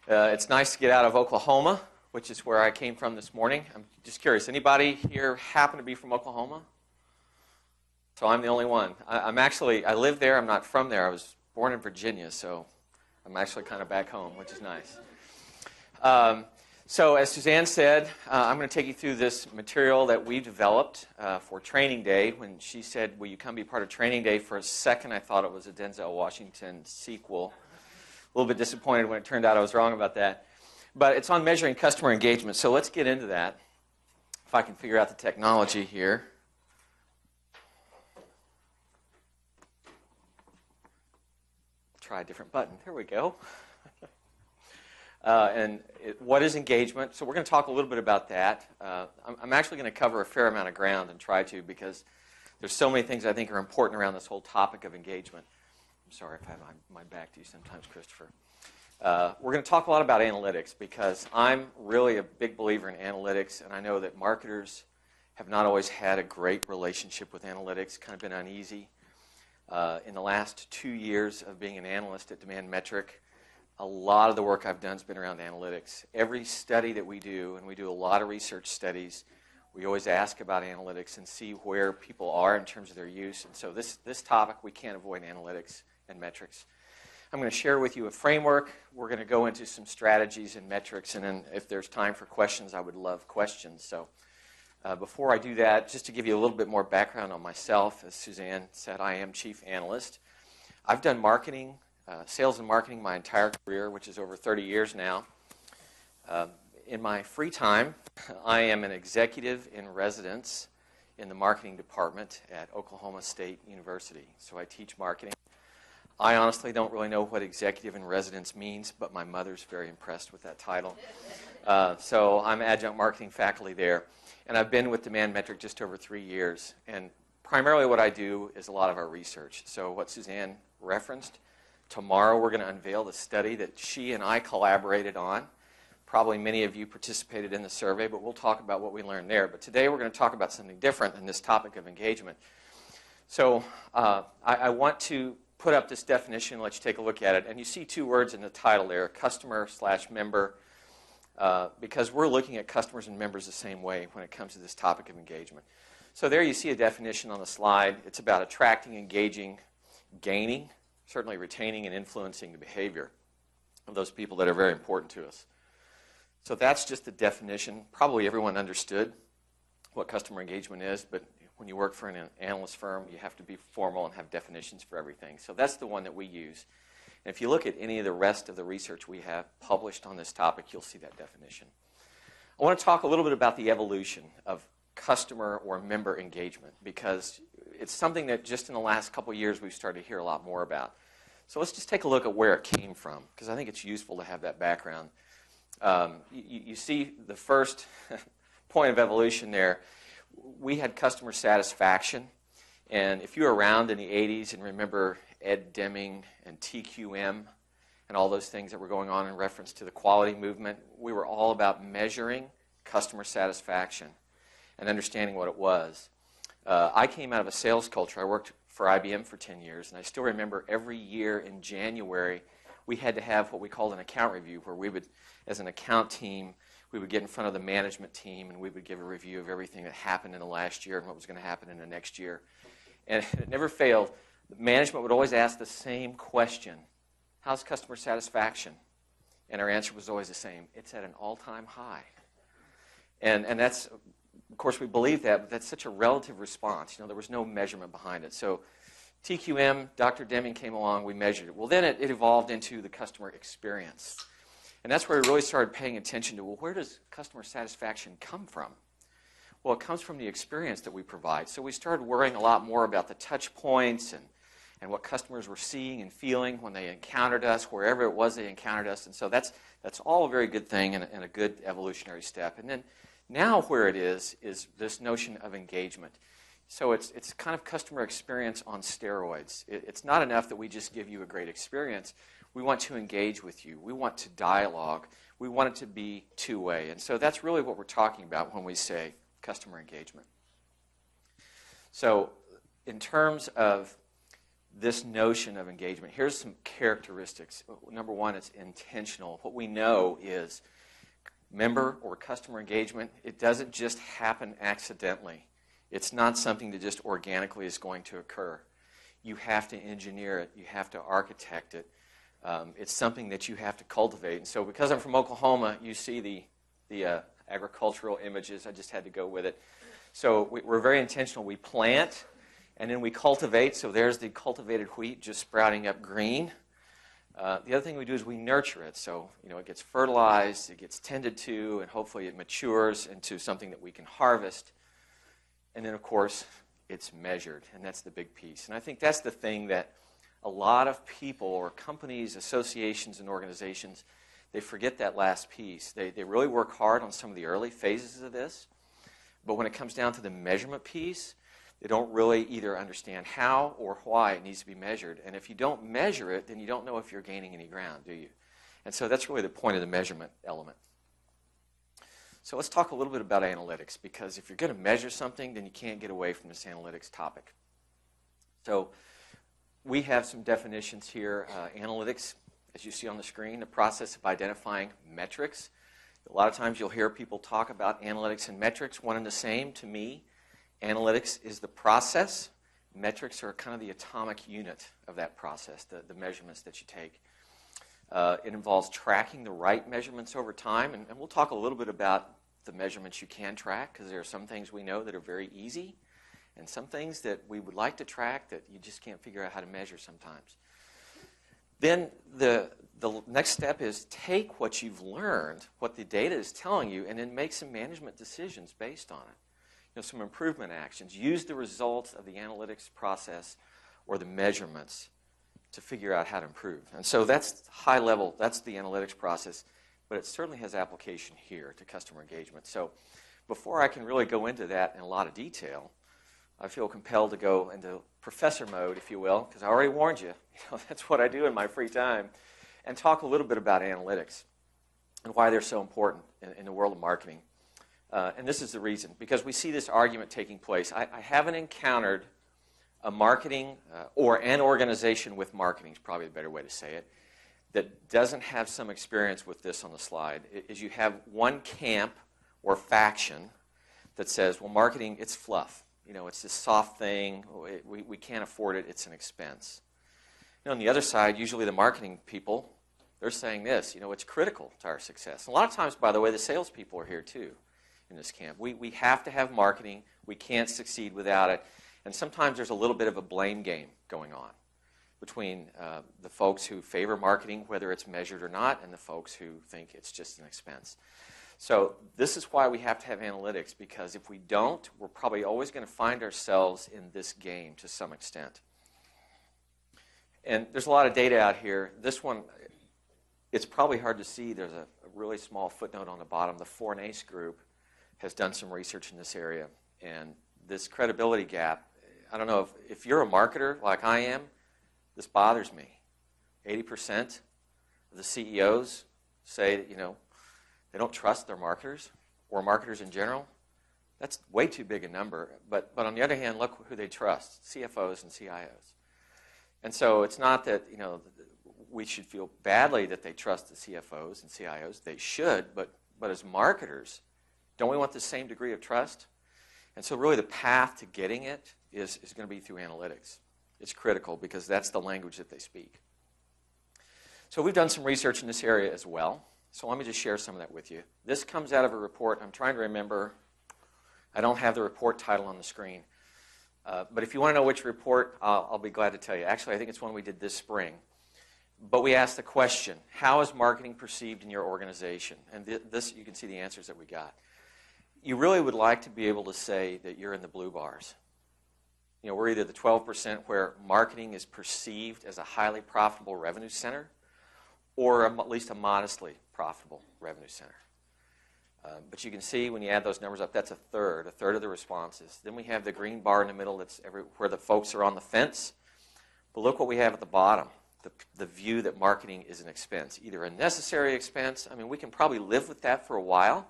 It's nice to get out of Oklahoma, which is where I came from this morning. I'm just curious, anybody here happen to be from Oklahoma? So I'm the only one. I live there. I'm not from there. I was born in Virginia, so I'm actually kind of back home, which is nice. So as Suzanne said, I'm going to take you through this material that we developed for Training Day. When she said, will you come be part of Training Day, for a second I thought it was a Denzel Washington sequel. A little bit disappointed when it turned out I was wrong about that. But it's on measuring customer engagement, so let's get into that. If I can figure out the technology here. Try a different button. There we go. What is engagement? So we're going to talk a little bit about that. I'm actually going to cover a fair amount of ground and try to, because there's so many things I think are important around this whole topic of engagement. I'm sorry if I have my back to you sometimes, Christopher. We're going to talk a lot about analytics, because I'm really a big believer in analytics, and I know that marketers have not always had a great relationship with analytics, kind of been uneasy. In the last 2 years of being an analyst at Demand Metric, a lot of the work I've done has been around analytics. Every study that we do, and we do a lot of research studies, we always ask about analytics and see where people are in terms of their use. And so this topic, we can't avoid analytics and metrics. I'm going to share with you a framework. We're going to go into some strategies and metrics, and then if there's time for questions, I would love questions. So before I do that, just to give you a little bit more background on myself, as Suzanne said, I am Chief Analyst. I've done marketing, sales and marketing my entire career, which is over 30 years now. In my free time, I am an executive in residence in the marketing department at Oklahoma State University. So I teach marketing. I honestly don't really know what executive in residence means, but my mother's very impressed with that title. So I'm adjunct marketing faculty there. And I've been with Demand Metric just over 3 years. And primarily what I do is a lot of our research. So what Suzanne referenced, tomorrow we're going to unveil the study that she and I collaborated on. Probably many of you participated in the survey, but we'll talk about what we learned there. But today we're going to talk about something different in this topic of engagement. So I want to put up this definition and let you take a look at it. And you see 2 words in the title there, customer/member, because we're looking at customers and members the same way when it comes to this topic of engagement. So there you see a definition on the slide. It's about attracting, engaging, gaining, certainly retaining and influencing the behavior of those people that are very important to us. So that's just the definition. Probably everyone understood what customer engagement is, but when you work for an analyst firm, you have to be formal and have definitions for everything. So that's the one that we use. And if you look at any of the rest of the research we have published on this topic, you'll see that definition. I want to talk a little bit about the evolution of customer or member engagement, because it's something that just in the last couple of years we've started to hear a lot more about. So let's just take a look at where it came from, because I think it's useful to have that background. You see the first point of evolution there. We had customer satisfaction, and if you were around in the 80s and remember Ed Deming and TQM and all those things that were going on in reference to the quality movement, we were all about measuring customer satisfaction and understanding what it was. I came out of a sales culture. I worked for IBM for 10 years, and I still remember every year in January we had to have what we called an account review, where we would, as an account team, we would get in front of the management team and we would give a review of everything that happened in the last year and what was going to happen in the next year. And it never failed. Management would always ask the same question: how's customer satisfaction? And our answer was always the same: it's at an all-time high. And that's, of course, we believe that, but that's such a relative response. You know, there was no measurement behind it. So TQM, Dr. Deming came along, we measured it. Well, then it evolved into the customer experience. And that's where we really started paying attention to, well, where does customer satisfaction come from? Well, it comes from the experience that we provide. So we started worrying a lot more about the touch points and what customers were seeing and feeling when they encountered us, wherever it was they encountered us. And so that's all a very good thing and a good evolutionary step. And then now where it is this notion of engagement. So it's kind of customer experience on steroids. It's not enough that we just give you a great experience. We want to engage with you. We want to dialogue. We want it to be two-way. And so that's really what we're talking about when we say customer engagement. So in terms of this notion of engagement. Here's some characteristics. Number one, it's intentional. What we know is member or customer engagement, it doesn't just happen accidentally. It's not something that just organically is going to occur. You have to engineer it. You have to architect it. It's something that you have to cultivate. And so because I'm from Oklahoma, you see the agricultural images. I just had to go with it. So we're very intentional. We plant, and then we cultivate. So there's the cultivated wheat just sprouting up green. The other thing we do is we nurture it. So it gets fertilized, it gets tended to, and hopefully it matures into something that we can harvest. And then, of course, it's measured, and that's the big piece. And I think that's the thing that a lot of people or companies, associations, and organizations, they forget that last piece. They really work hard on some of the early phases of this, but when it comes down to the measurement piece, they don't really either understand how or why it needs to be measured. And if you don't measure it, then you don't know if you're gaining any ground, do you? And so that's really the point of the measurement element. So let's talk a little bit about analytics, because if you're going to measure something, then you can't get away from this analytics topic. So we have some definitions here. Analytics, as you see on the screen, the process of identifying metrics. A lot of times you'll hear people talk about analytics and metrics, one and the same. To me, analytics is the process. Metrics are kind of the atomic unit of that process, the measurements that you take. It involves tracking the right measurements over time, and we'll talk a little bit about the measurements you can track, because there are some things we know that are very easy, and some things that we would like to track that you just can't figure out how to measure sometimes. Then the next step is take what you've learned, what the data is telling you, and then make some management decisions based on it. Some improvement actions. Use the results of the analytics process or the measurements to figure out how to improve. And so that's high level, that's the analytics process, but it certainly has application here to customer engagement. So before I can really go into that in a lot of detail, I feel compelled to go into professor mode, if you will, because I already warned you, that's what I do in my free time, and talk a little bit about analytics and why they're so important in the world of marketing. And this is the reason, because we see this argument taking place. I haven't encountered a marketing or an organization with marketing is probably a better way to say it, that doesn't have some experience with this on the slide, is you have one camp or faction that says, well, marketing, it's fluff. It's this soft thing. We can't afford it. It's an expense. On the other side, usually the marketing people, they're saying this, it's critical to our success. And a lot of times, by the way, the salespeople are here too in this camp. We have to have marketing. We can't succeed without it. And sometimes there's a little bit of a blame game going on between the folks who favor marketing, whether it's measured or not, and the folks who think it's just an expense. So this is why we have to have analytics, because if we don't, we're probably always going to find ourselves in this game to some extent. And there's a lot of data out here. This one, it's probably hard to see. There's a really small footnote on the bottom. The Fornace group has done some research in this area. And this credibility gap, I don't know if you're a marketer like I am, this bothers me. 80% of the CEOs say that, they don't trust their marketers or marketers in general. That's way too big a number. But on the other hand, look who they trust, CFOs and CIOs. And so it's not that, we should feel badly that they trust the CFOs and CIOs. They should, but as marketers, don't we want the same degree of trust? And so really the path to getting it is going to be through analytics. It's critical because that's the language that they speak. So we've done some research in this area as well. So let me just share some of that with you. This comes out of a report. I'm trying to remember. I don't have the report title on the screen. But if you want to know which report, I'll be glad to tell you. Actually, I think it's one we did this spring. But we asked the question, how is marketing perceived in your organization? And this, you can see the answers that we got. You really would like to be able to say that you're in the blue bars. We're either the 12% where marketing is perceived as a highly profitable revenue center, or at least a modestly profitable revenue center. But you can see when you add those numbers up, that's a third of the responses. Then we have the green bar in the middle, that's where the folks are on the fence. But look what we have at the bottom, the view that marketing is an expense, either a necessary expense. I mean, we can probably live with that for a while,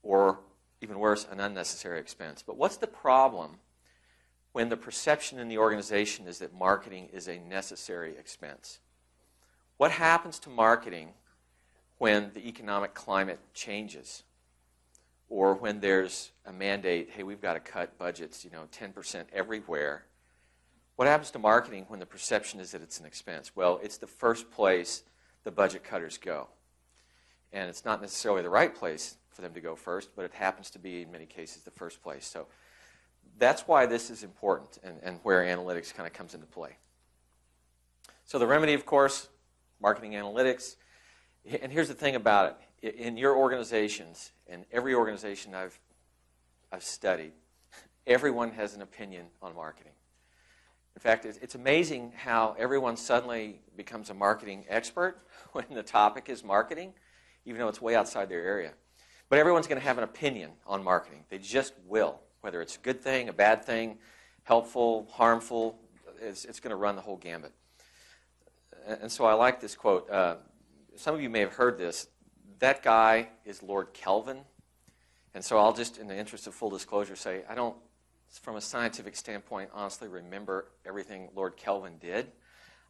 or even worse, an unnecessary expense. But what's the problem when the perception in the organization is that marketing is a necessary expense. What happens to marketing when the economic climate changes? Or when there's a mandate, hey, we've got to cut budgets, 10% everywhere. What happens to marketing when the perception is that it's an expense? Well, it's the first place the budget cutters go. And it's not necessarily the right place for them to go first, but it happens to be, in many cases, the first place. So that's why this is important and where analytics kind of comes into play. So the remedy, of course, marketing analytics. And here's the thing about it. In your organizations, and every organization I've studied, everyone has an opinion on marketing. In fact, it's amazing how everyone suddenly becomes a marketing expert when the topic is marketing, even though it's way outside their area. But everyone's going to have an opinion on marketing. They just will. Whether it's a good thing, a bad thing, helpful, harmful, it's going to run the whole gambit. And so I like this quote. Some of you may have heard this. That guy is Lord Kelvin. And so I'll just, in the interest of full disclosure, say I don't, from a scientific standpoint, honestly remember everything Lord Kelvin did.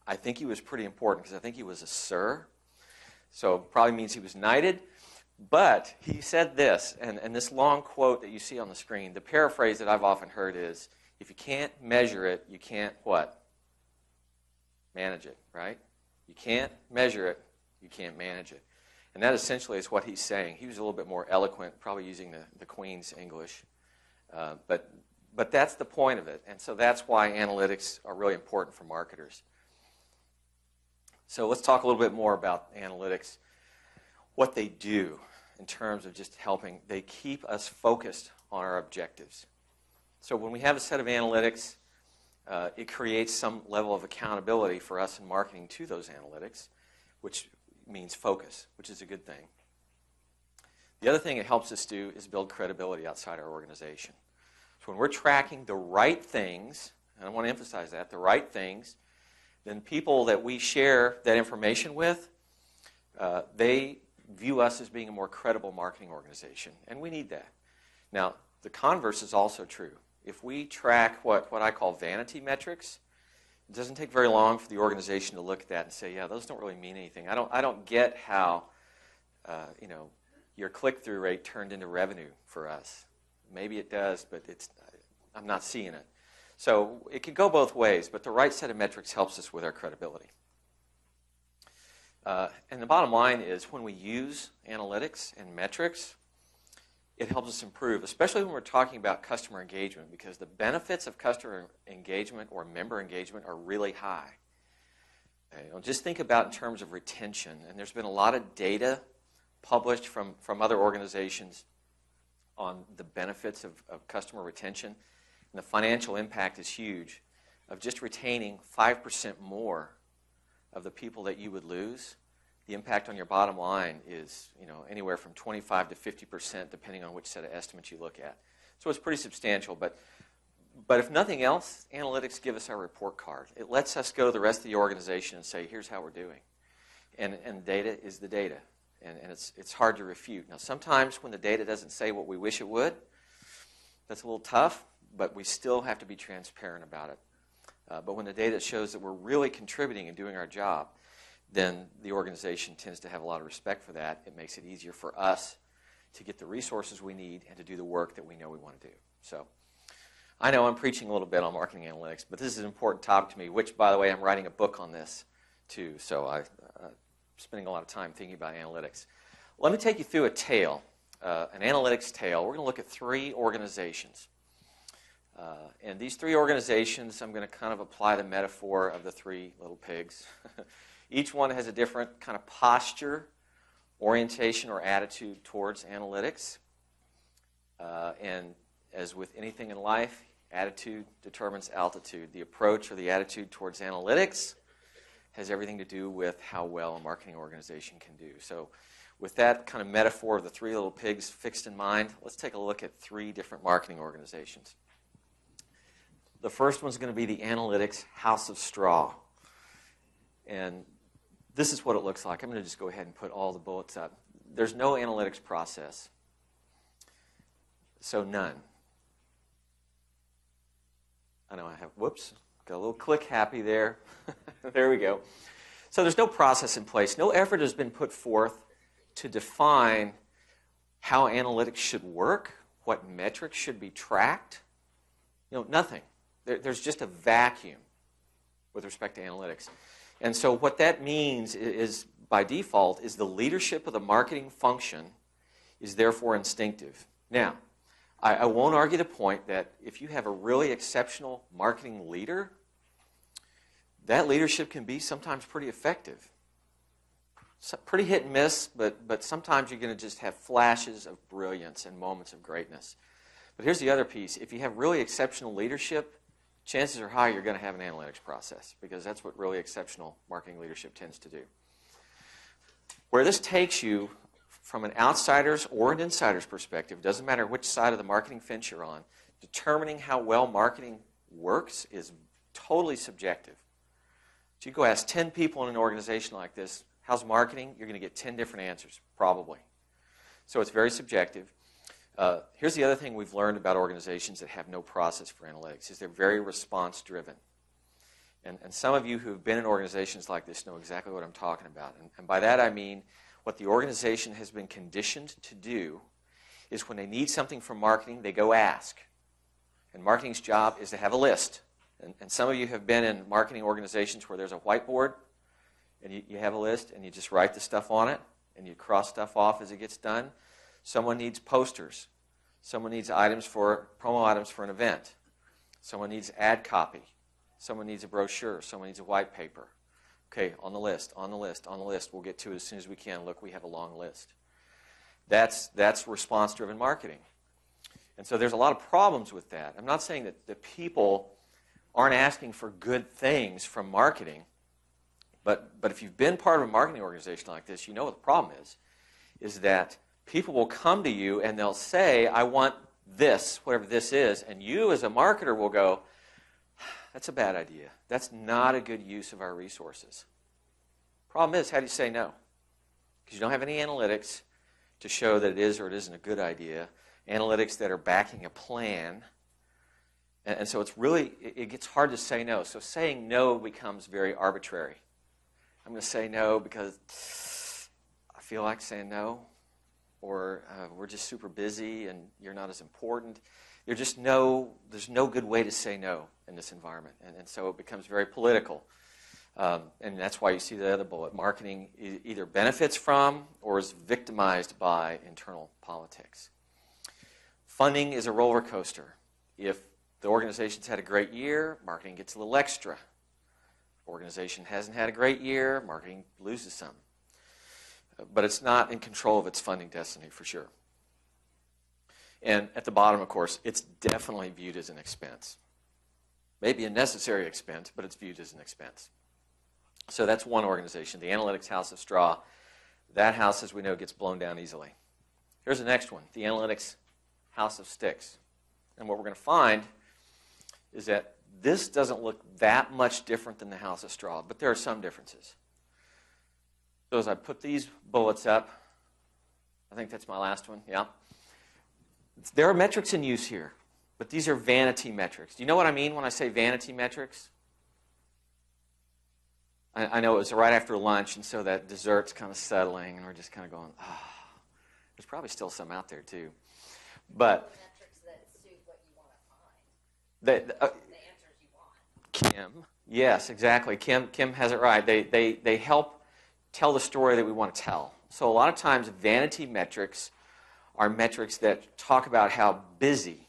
I think he was pretty important because I think he was a Sir. So probably means he was knighted. But he said this, and this long quote that you see on the screen, the paraphrase that I've often heard is, if you can't measure it, you can't what? Manage it, right? You can't measure it, you can't manage it. And that essentially is what he's saying. He was a little bit more eloquent, probably using the Queen's English. But that's the point of it. And so that's why analytics are really important for marketers. So let's talk a little bit more about analytics, what they do in terms of just helping. They keep us focused on our objectives. So when we have a set of analytics, it creates some level of accountability for us in marketing to those analytics, which means focus, which is a good thing. The other thing it helps us do is build credibility outside our organization. So when we're tracking the right things, and I want to emphasize that, the right things, then people that we share that information with, they view us as being a more credible marketing organization, and we need that. Now, the converse is also true. If we track what I call vanity metrics, it doesn't take very long for the organization to look at that and say, yeah, those don't really mean anything. I don't get how your click-through rate turned into revenue for us. Maybe it does, but I'm not seeing it. So it can go both ways, but the right set of metrics helps us with our credibility. And the bottom line is when we use analytics and metrics, it helps us improve, especially when we're talking about customer engagement, because the benefits of customer engagement or member engagement are really high. Just think about in terms of retention, and there's been a lot of data published from other organizations on the benefits of customer retention, and the financial impact is huge of just retaining 5% more of the people that you would lose. The impact on your bottom line is anywhere from 25 to 50%, depending on which set of estimates you look at. So it's pretty substantial. But if nothing else, analytics give us our report card. It lets us go to the rest of the organization and say, here's how we're doing. And data is the data. And it's hard to refute. Now, sometimes when the data doesn't say what we wish it would, that's a little tough, but we still have to be transparent about it. But when the data shows that we're really contributing and doing our job, then the organization tends to have a lot of respect for that. It makes it easier for us to get the resources we need and to do the work that we know we want to do. So I know I'm preaching a little bit on marketing analytics, but this is an important topic to me, which, by the way, I'm writing a book on this, too. So I'm spending a lot of time thinking about analytics. Let me take you through a tale, an analytics tale. We're going to look at 3 organizations. And these 3 organizations, I'm going to kind of apply the metaphor of the 3 little pigs. Each one has a different kind of posture, orientation, or attitude towards analytics. And as with anything in life, attitude determines altitude. The approach or the attitude towards analytics has everything to do with how well a marketing organization can do. So with that kind of metaphor of the 3 little pigs fixed in mind, let's take a look at 3 different marketing organizations. The first one's going to be the analytics house of straw. And this is what it looks like. I'm going to just go ahead and put all the bullets up. There's no analytics process. So none. I know I have, whoops, got a little click happy there. There we go. So there's no process in place. No effort has been put forth to define how analytics should work, what metrics should be tracked. Nothing. There's just a vacuum with respect to analytics. And so what that means is, by default, is the leadership of the marketing function is therefore instinctive. Now, I won't argue the point that if you have a really exceptional marketing leader, that leadership can be sometimes pretty effective. Pretty hit and miss, but sometimes you're going to just have flashes of brilliance and moments of greatness. But here's the other piece. If you have really exceptional leadership, chances are high you're going to have an analytics process, because that's what really exceptional marketing leadership tends to do. Where this takes you from an outsider's or an insider's perspective, doesn't matter which side of the marketing fence you're on, determining how well marketing works is totally subjective. So you go ask 10 people in an organization like this, how's marketing? You're going to get 10 different answers, probably. So it's very subjective. Here's the other thing we've learned about organizations that have no process for analytics, is they're very response-driven. And some of you who've been in organizations like this know exactly what I'm talking about. And by that I mean what the organization has been conditioned to do is when they need something from marketing, they go ask. And marketing's job is to have a list. And some of you have been in marketing organizations where there's a whiteboard, and you have a list, and you just write the stuff on it, and you cross stuff off as it gets done. Someone needs posters. Someone needs promo items for an event. Someone needs ad copy. Someone needs a brochure. Someone needs a white paper. Okay, on the list, on the list, on the list. We'll get to it as soon as we can. Look, we have a long list. That's response-driven marketing. And so there's a lot of problems with that. I'm not saying that people aren't asking for good things from marketing, but if you've been part of a marketing organization like this, you know what the problem is that people will come to you and they'll say, I want this, whatever this is, and you as a marketer will go, that's a bad idea. That's not a good use of our resources. Problem is, how do you say no? Because you don't have any analytics to show that it is or it isn't a good idea, analytics that are backing a plan. And so it gets hard to say no. So saying no becomes very arbitrary. I'm going to say no because I feel like saying no, or we're just super busy and you're not as important. There's no good way to say no in this environment. And so it becomes very political. And that's why you see the other bullet. Marketing either benefits from or is victimized by internal politics. Funding is a roller coaster. If the organization's had a great year, marketing gets a little extra. Organization hasn't had a great year, marketing loses some. But it's not in control of its funding destiny, for sure. And at the bottom, of course, it's definitely viewed as an expense. Maybe a necessary expense, but it's viewed as an expense. So that's one organization, the Analytics House of Straw. That house, as we know, gets blown down easily. Here's the next one, the Analytics House of Sticks. And what we're going to find is that this doesn't look that much different than the House of Straw, but there are some differences. So as I put these bullets up, I think that's my last one, yeah. There are metrics in use here, but these are vanity metrics. Do you know what I mean when I say vanity metrics? I know it was right after lunch, and so that dessert's kind of settling, and we're just kind of going, there's probably still some out there too. But metrics that suit what you want to find. The answers you want. Kim, yes, exactly. Kim has it right. They help tell the story that we want to tell. So a lot of times vanity metrics are metrics that talk about how busy,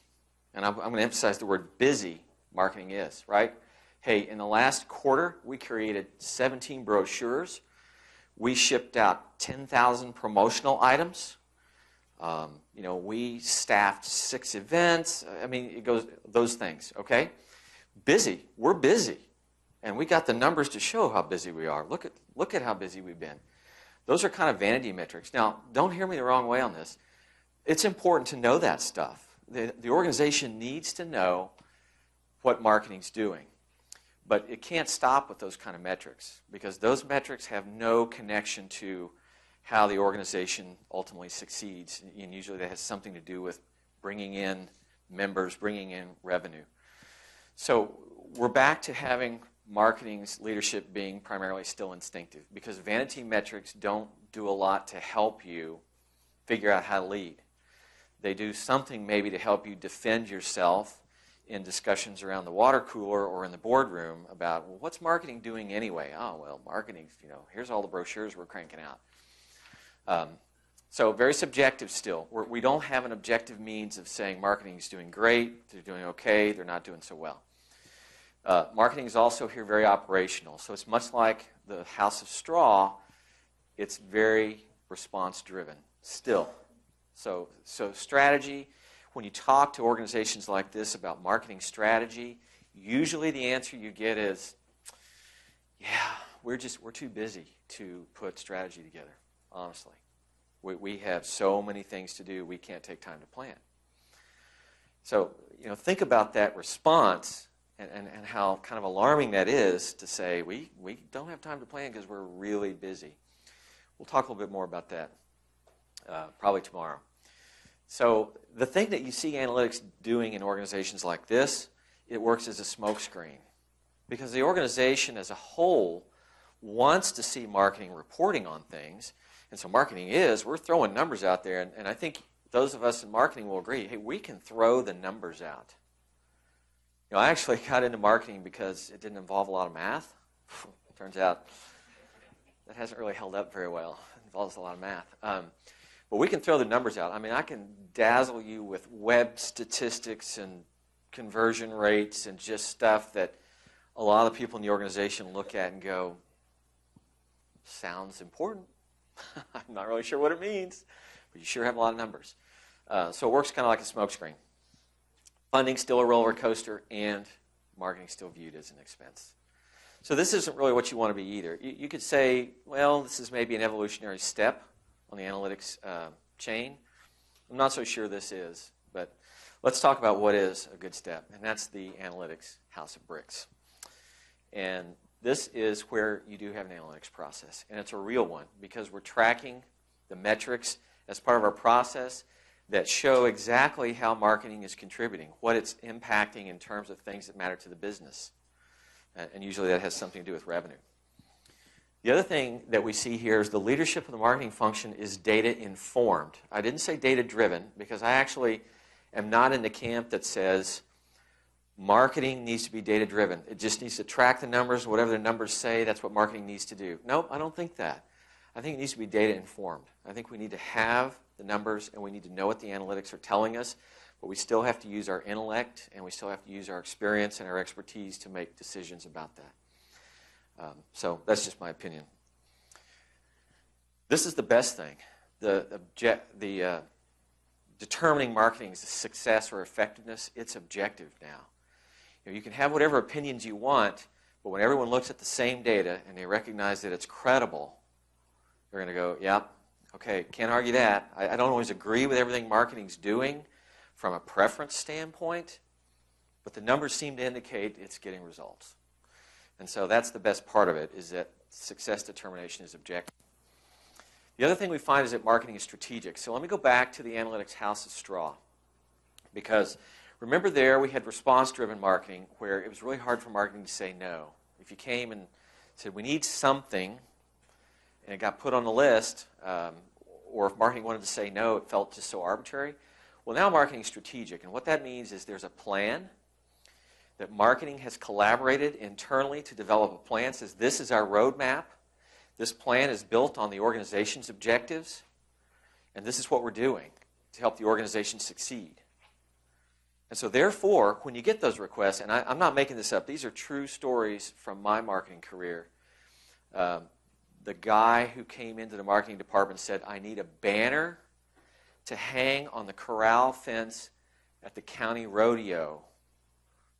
and I'm going to emphasize the word busy, marketing is, right? Hey, in the last quarter, we created 17 brochures. We shipped out 10,000 promotional items. We staffed 6 events. I mean, it goes those things, okay? Busy. We're busy. And we got the numbers to show how busy we are. Look at how busy we've been. Those are kind of vanity metrics. Now, don't hear me the wrong way on this. It's important to know that stuff. The organization needs to know what marketing's doing. But it can't stop with those kind of metrics, because those metrics have no connection to how the organization ultimately succeeds. And usually that has something to do with bringing in members, bringing in revenue. So we're back to having marketing's leadership being primarily still instinctive, because vanity metrics don't do a lot to help you figure out how to lead. They do something maybe to help you defend yourself in discussions around the water cooler or in the boardroom about, well, what's marketing doing anyway? Oh, well, marketing, here's all the brochures we're cranking out. So very subjective still. We don't have an objective means of saying marketing is doing great, they're doing okay, they're not doing so well. Marketing is also here very operational. So it's much like the House of Straw. It's very response-driven still. So strategy, when you talk to organizations like this about marketing strategy, usually the answer you get is, yeah, we're too busy to put strategy together, honestly. We have so many things to do, we can't take time to plan. So, think about that response and how kind of alarming that is to say, we don't have time to plan because we're really busy. We'll talk a little bit more about that probably tomorrow. So the thing that you see analytics doing in organizations like this, it works as a smokescreen. Because the organization as a whole wants to see marketing reporting on things. And so marketing we're throwing numbers out there. And I think those of us in marketing will agree, hey, we can throw the numbers out. I actually got into marketing because it didn't involve a lot of math. Turns out that hasn't really held up very well. It involves a lot of math. But we can throw the numbers out. I mean, I can dazzle you with web statistics and conversion rates and just stuff that a lot of people in the organization look at and go, sounds important. I'm not really sure what it means, but you sure have a lot of numbers. So it works kind of like a smokescreen. Funding's still a roller coaster, and marketing's still viewed as an expense. So this isn't really what you want to be either. You could say, well, this is maybe an evolutionary step on the analytics chain. I'm not so sure this is, but let's talk about what is a good step, and that's the analytics house of bricks. And this is where you do have an analytics process, and it's a real one because we're tracking the metrics as part of our process that show exactly how marketing is contributing, what it's impacting in terms of things that matter to the business. And usually that has something to do with revenue. The other thing that we see here is the leadership of the marketing function is data-informed. I didn't say data-driven because I actually am not in the camp that says marketing needs to be data-driven. It just needs to track the numbers, whatever the numbers say, that's what marketing needs to do. Nope, I don't think that. I think it needs to be data-informed. I think we need to have the numbers and we need to know what the analytics are telling us, but we still have to use our intellect and we still have to use our experience and our expertise to make decisions about that. So that's just my opinion. This is the best thing. The determining marketing's success or effectiveness, it's objective now. You can have whatever opinions you want, but when everyone looks at the same data and they recognize that it's credible, they're going to go, yeah, okay, can't argue that. I don't always agree with everything marketing's doing from a preference standpoint, but the numbers seem to indicate it's getting results. And so that's the best part of it, is that success determination is objective. The other thing we find is that marketing is strategic. So let me go back to the analytics house of straw. Because remember there we had response-driven marketing where it was really hard for marketing to say no. If you came and said, we need something, and it got put on the list, or if marketing wanted to say no, it felt just so arbitrary. Well, now marketing is strategic, and what that means is there's a plan that marketing has collaborated internally to develop a plan. It says this is our roadmap. This plan is built on the organization's objectives, and this is what we're doing to help the organization succeed. And so therefore, when you get those requests, and I'm not making this up, these are true stories from my marketing career. The guy who came into the marketing department said, I need a banner to hang on the corral fence at the county rodeo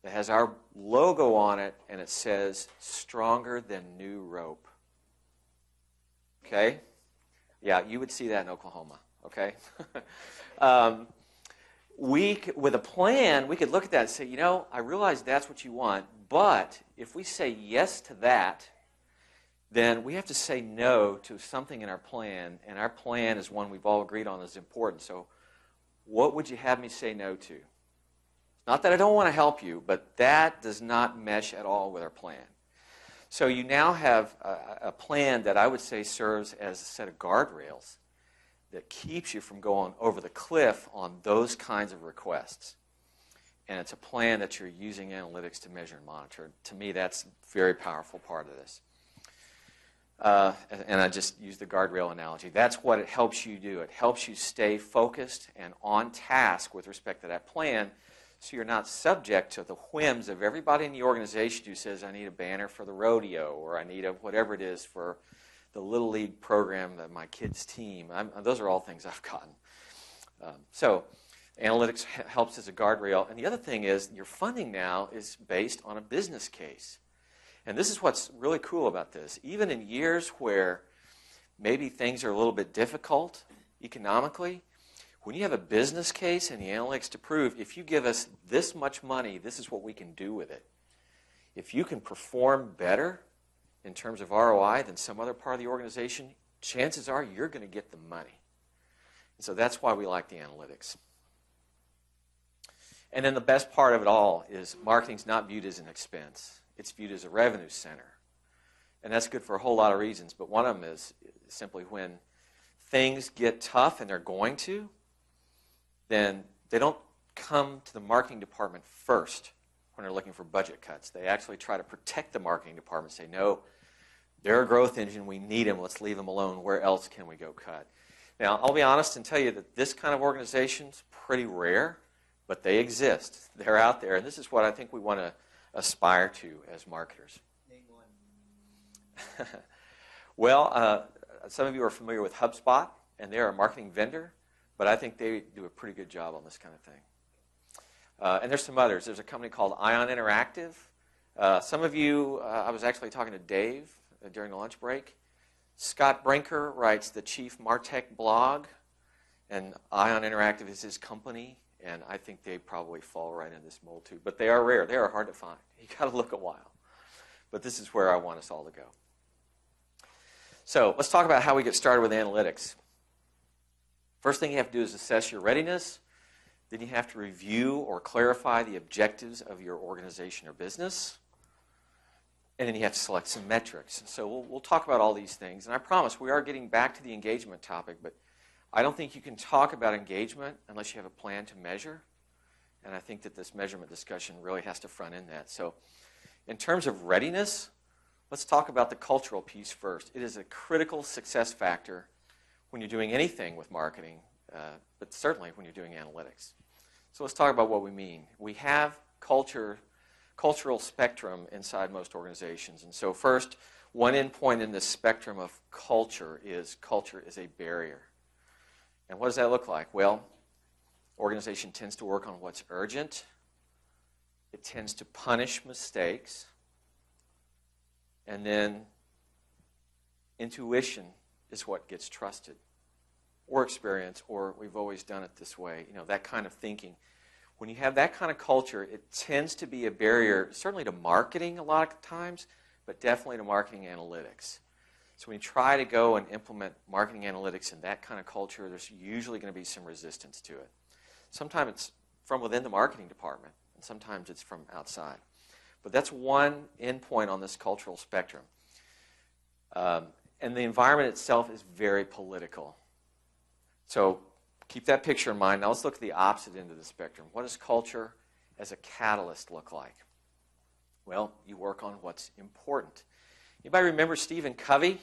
that has our logo on it, and it says, stronger than new rope. Okay? Yeah, you would see that in Oklahoma, okay? With a plan, we could look at that and say, I realize that's what you want, but if we say yes to that, then we have to say no to something in our plan, and our plan is one we've all agreed on is important. So what would you have me say no to? Not that I don't want to help you, but that does not mesh at all with our plan. So you now have a plan that I would say serves as a set of guardrails that keeps you from going over the cliff on those kinds of requests. And it's a plan that you're using analytics to measure and monitor. To me, that's a very powerful part of this. And I just use the guardrail analogy. That's what it helps you do. It helps you stay focused and on task with respect to that plan, so you're not subject to the whims of everybody in the organization who says, I need a banner for the rodeo, or I need a whatever it is for the Little League program of my kid's team. Those are all things I've gotten. So analytics helps as a guardrail. And the other thing is your funding now is based on a business case. And this is what's really cool about this. Even in years where maybe things are a little bit difficult economically, when you have a business case and the analytics to prove, if you give us this much money, this is what we can do with it. If you can perform better in terms of ROI than some other part of the organization, chances are you're going to get the money. And so that's why we like the analytics. And then the best part of it all is marketing's not viewed as an expense. It's viewed as a revenue center. And that's good for a whole lot of reasons, but one of them is simply when things get tough, and they're going to, then they don't come to the marketing department first when they're looking for budget cuts. They actually try to protect the marketing department, say, no, they're a growth engine, we need them, let's leave them alone, where else can we go cut? Now, I'll be honest and tell you that this kind of organization is pretty rare, but they exist. They're out there, and this is what I think we want to aspire to as marketers. Name one. Well, some of you are familiar with HubSpot, and they're a marketing vendor, but I think they do a pretty good job on this kind of thing. And there's some others. There's a company called Ion Interactive. Some of you, I was actually talking to Dave during the lunch break. Scott Brinker writes the Chief Martech blog, and Ion Interactive is his company, and I think they probably fall right in this mold too. But they are rare. They are hard to find. You got to look a while. But this is where I want us all to go. So let's talk about how we get started with analytics. First thing you have to do is assess your readiness. Then you have to review or clarify the objectives of your organization or business. And then you have to select some metrics. So we'll talk about all these things. And I promise we are getting back to the engagement topic, but I don't think you can talk about engagement unless you have a plan to measure. And I think that this measurement discussion really has to front end that. So in terms of readiness, let's talk about the cultural piece first. It is a critical success factor when you're doing anything with marketing, but certainly when you're doing analytics. So let's talk about what we mean. We have cultural spectrum inside most organizations. And so first, one endpoint in this spectrum of culture is a barrier. And what does that look like? Well, organization tends to work on what's urgent. It tends to punish mistakes. And then intuition is what gets trusted, or experience, or we've always done it this way, that kind of thinking. When you have that kind of culture, it tends to be a barrier, certainly to marketing a lot of times, but definitely to marketing analytics. So when you try to go and implement marketing analytics in that kind of culture, there's usually going to be some resistance to it. Sometimes it's from within the marketing department, and sometimes it's from outside. But that's one endpoint on this cultural spectrum. And the environment itself is very political. So keep that picture in mind. Now let's look at the opposite end of the spectrum. What does culture as a catalyst look like? Well, you work on what's important. Anybody remember Stephen Covey?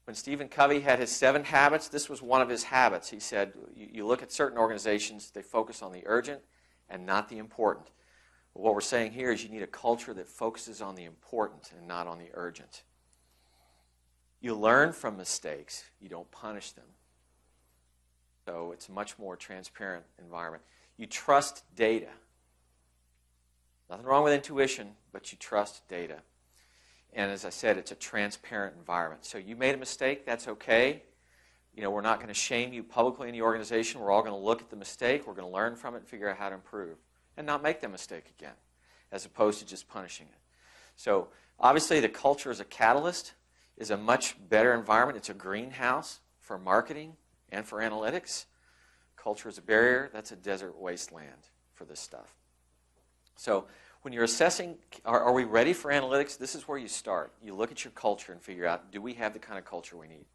When Stephen Covey had his 7 habits, this was one of his habits. He said, you look at certain organizations, they focus on the urgent and not the important. But what we're saying here is you need a culture that focuses on the important and not on the urgent. You learn from mistakes. You don't punish them. So it's a much more transparent environment. You trust data. Nothing wrong with intuition, but you trust data. And as I said, it's a transparent environment. So you made a mistake, that's okay. We're not going to shame you publicly in the organization. We're all going to look at the mistake. We're going to learn from it and figure out how to improve and not make that mistake again, as opposed to just punishing it. So obviously the culture as a catalyst is a much better environment. It's a greenhouse for marketing and for analytics. Culture as a barrier, that's a desert wasteland for this stuff. So when you're assessing, are we ready for analytics, this is where you start. You look at your culture and figure out, do we have the kind of culture we need?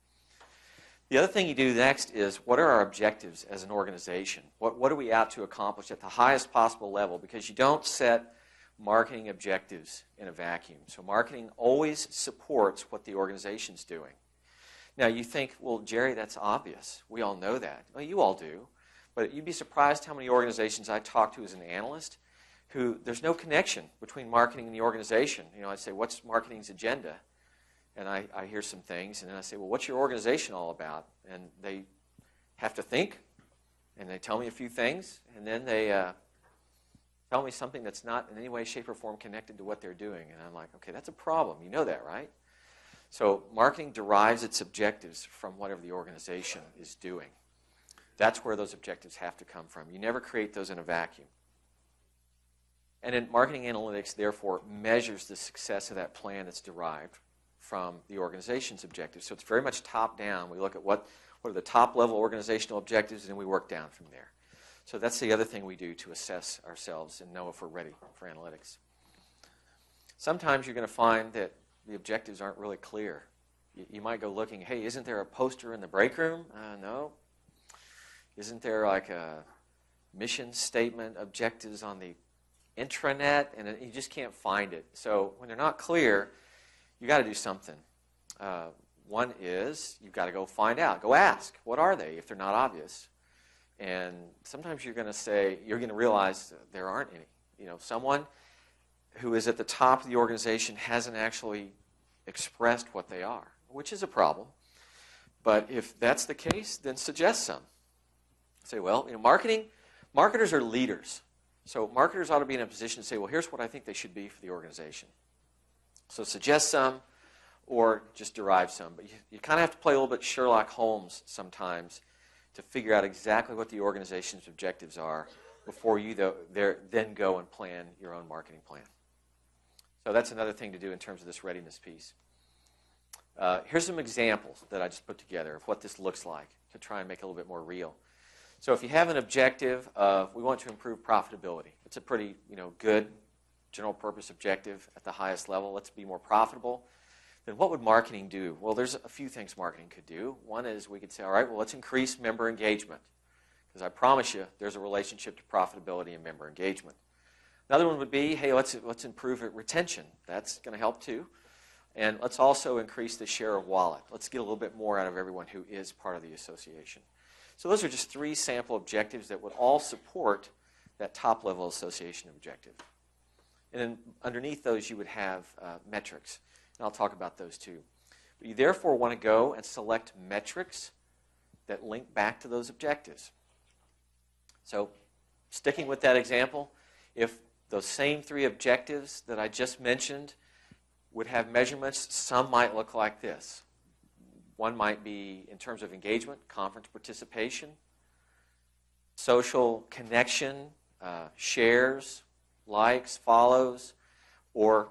The other thing you do next is, what are our objectives as an organization? What are we out to accomplish at the highest possible level? Because you don't set marketing objectives in a vacuum. So marketing always supports what the organization's doing. Now you think, well, Jerry, that's obvious. We all know that. Well, you all do. But you'd be surprised how many organizations I talk to as an analyst who there's no connection between marketing and the organization. You know, I say, what's marketing's agenda? And I hear some things, and then I say, well, what's your organization all about? And they have to think, and they tell me a few things, and then they tell me something that's not in any way, shape, or form connected to what they're doing. And I'm like, okay, that's a problem. You know that, right? So marketing derives its objectives from whatever the organization is doing. That's where those objectives have to come from. You never create those in a vacuum. And then marketing analytics, therefore, measures the success of that plan that's derived from the organization's objectives. So it's very much top-down. We look at what are the top-level organizational objectives, and then we work down from there. So that's the other thing we do to assess ourselves and know if we're ready for analytics. Sometimes you're going to find that the objectives aren't really clear. You might go looking, hey, isn't there a poster in the break room? No. Isn't there like a mission statement, objectives on the intranet? And you just can't find it. So when they're not clear, you got to do something. One is you've got to go find out. Go ask. What are they if they're not obvious? And sometimes you're going to realize there aren't any. You know, someone who is at the top of the organization hasn't actually expressed what they are, which is a problem. But if that's the case, then suggest some. Say, well, you know, marketers are leaders. So marketers ought to be in a position to say, well, here's what I think they should be for the organization. So suggest some or just derive some. But you kind of have to play a little bit Sherlock Holmes sometimes to figure out exactly what the organization's objectives are before you then go and plan your own marketing plan. So that's another thing to do in terms of this readiness piece. Here's some examples that I just put together of what this looks like to try and make it a little bit more real. So if you have an objective of we want to improve profitability, it's a pretty good general purpose objective at the highest level. Let's be more profitable. Then what would marketing do? Well, there's a few things marketing could do. One is we could say, all right, well, let's increase member engagement. Because I promise you, there's a relationship to profitability and member engagement. Another one would be, hey, let's improve retention. That's going to help too. And let's also increase the share of wallet. Let's get a little bit more out of everyone who is part of the association. So those are just 3 sample objectives that would all support that top-level association objective. And then underneath those, you would have metrics. And I'll talk about those too. But you therefore want to go and select metrics that link back to those objectives. So sticking with that example, if those same 3 objectives that I just mentioned would have measurements, some might look like this. One might be in terms of engagement, conference participation, social connection, shares, likes, follows, or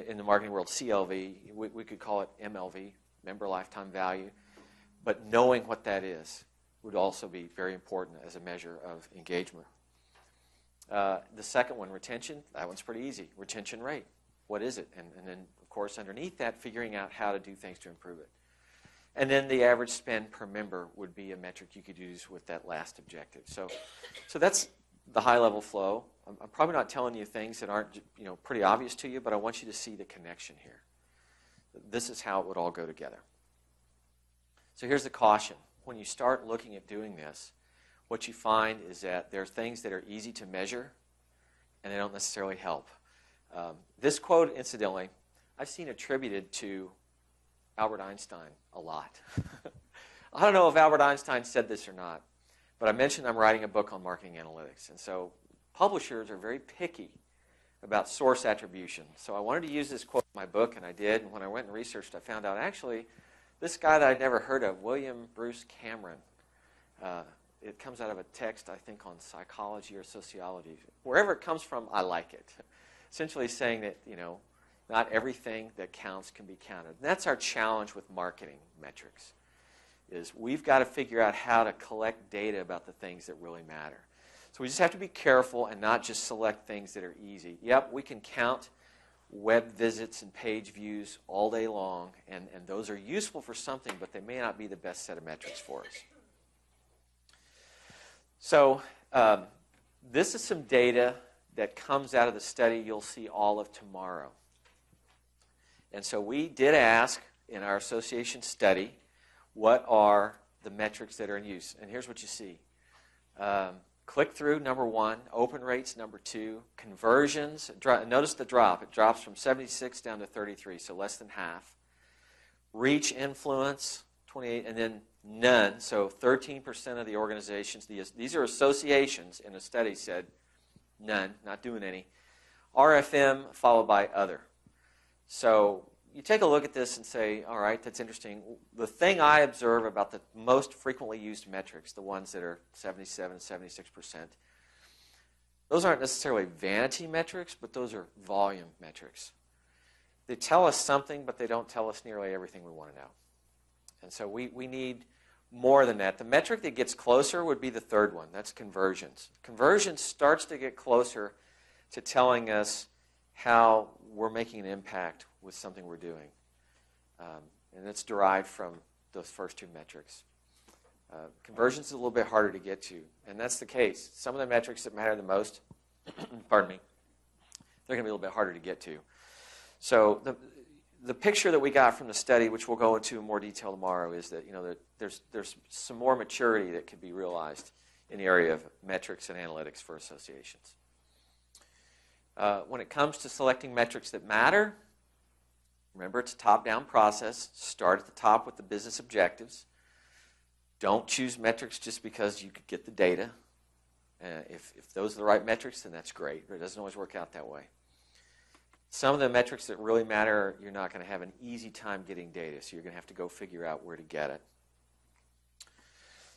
in the marketing world, CLV. We could call it MLV, member lifetime value. But knowing what that is would also be very important as a measure of engagement. The second one, retention, that one's pretty easy. Retention rate, what is it? And then, of course, underneath that, figuring out how to do things to improve it. And then the average spend per member would be a metric you could use with that last objective. So that's the high-level flow. I'm probably not telling you things that aren't pretty obvious to you, but I want you to see the connection here. This is how it would all go together. So here's the caution. When you start looking at doing this, what you find is that there are things that are easy to measure, and they don't necessarily help. This quote, incidentally, I've seen attributed to Albert Einstein a lot. I don't know if Albert Einstein said this or not, but I mentioned I'm writing a book on marketing analytics, and so publishers are very picky about source attribution. So I wanted to use this quote in my book, and I did, and when I went and researched, I found out actually this guy that I'd never heard of, William Bruce Cameron, it comes out of a text, I think, on psychology or sociology. Wherever it comes from, I like it. Essentially saying that, not everything that counts can be counted. And that's our challenge with marketing metrics, is we've got to figure out how to collect data about the things that really matter. So we just have to be careful and not just select things that are easy. Yep, we can count web visits and page views all day long, and those are useful for something, but they may not be the best set of metrics for us. So this is some data that comes out of the study you'll see all of tomorrow. And so we did ask in our association study, what are the metrics that are in use? And here's what you see. Click-through, number 1. Open rates, number 2. Conversions, notice the drop. It drops from 76 down to 33, so less than half. Reach influence, 28, and then none. So 13% of the organizations, these are associations in a study, said none, not doing any. RFM followed by other. So you take a look at this and say, all right, that's interesting. The thing I observe about the most frequently used metrics, the ones that are 77, 76%, those aren't necessarily vanity metrics, but those are volume metrics. They tell us something, but they don't tell us nearly everything we want to know. And so we need more than that. The metric that gets closer would be the third one. That's conversions. Conversions starts to get closer to telling us how we're making an impact with something we're doing. And it's derived from those first two metrics. Conversions is a little bit harder to get to, and that's the case. Some of the metrics that matter the most, pardon me, they're going to be a little bit harder to get to. So the picture that we got from the study, which we'll go into in more detail tomorrow, is that there's some more maturity that could be realized in the area of metrics and analytics for associations. When it comes to selecting metrics that matter, remember it's a top-down process. Start at the top with the business objectives. Don't choose metrics just because you could get the data. If those are the right metrics, then that's great, but it doesn't always work out that way. Some of the metrics that really matter, you're not going to have an easy time getting data, so you're going to have to go figure out where to get it.